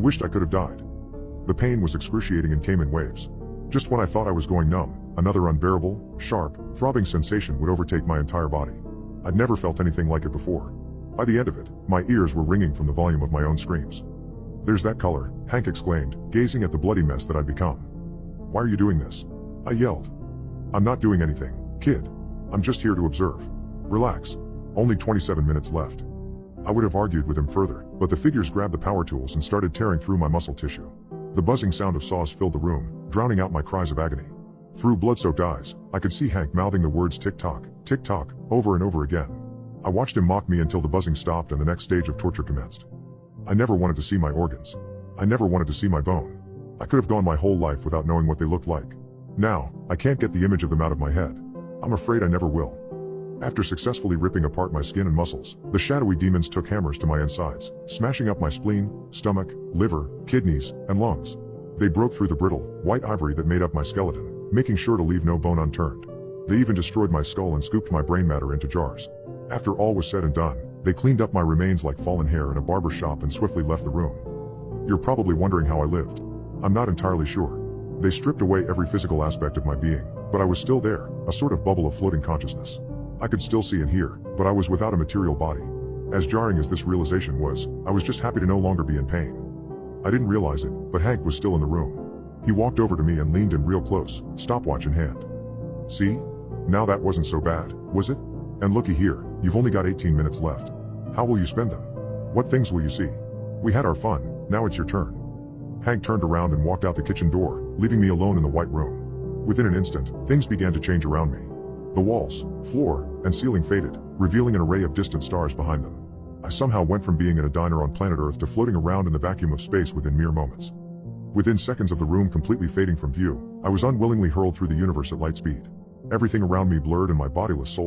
wished I could have died. The pain was excruciating and came in waves. Just when I thought I was going numb, another unbearable, sharp, throbbing sensation would overtake my entire body. I'd never felt anything like it before. By the end of it, my ears were ringing from the volume of my own screams. "There's that color," Hank exclaimed, gazing at the bloody mess that I'd become. "Why are you doing this?" I yelled. "I'm not doing anything, kid. I'm just here to observe. Relax. Only 27 minutes left." I would have argued with him further, but the figures grabbed the power tools and started tearing through my muscle tissue. The buzzing sound of saws filled the room, drowning out my cries of agony. Through blood-soaked eyes, I could see Hank mouthing the words tick-tock, over and over again. I watched him mock me until the buzzing stopped and the next stage of torture commenced. I never wanted to see my organs. I never wanted to see my bone. I could have gone my whole life without knowing what they looked like. Now, I can't get the image of them out of my head. I'm afraid I never will. After successfully ripping apart my skin and muscles, the shadowy demons took hammers to my insides, smashing up my spleen, stomach, liver, kidneys, and lungs. They broke through the brittle, white ivory that made up my skeleton, making sure to leave no bone unturned. They even destroyed my skull and scooped my brain matter into jars. After all was said and done, they cleaned up my remains like fallen hair in a barber shop and swiftly left the room. You're probably wondering how I lived. I'm not entirely sure. They stripped away every physical aspect of my being, but I was still there, a sort of bubble of floating consciousness. I could still see and hear, but I was without a material body. As jarring as this realization was, I was just happy to no longer be in pain. I didn't realize it, but Hank was still in the room. He walked over to me and leaned in real close, stopwatch in hand. "See? Now that wasn't so bad, was it? And looky here, you've only got 18 minutes left. How will you spend them? What things will you see? We had our fun, now it's your turn." Hank turned around and walked out the kitchen door, leaving me alone in the white room. Within an instant, things began to change around me. The walls, floor, and ceiling faded, revealing an array of distant stars behind them. I somehow went from being in a diner on planet Earth to floating around in the vacuum of space within mere moments. Within seconds of the room completely fading from view, I was unwillingly hurled through the universe at light speed. Everything around me blurred and my bodiless soul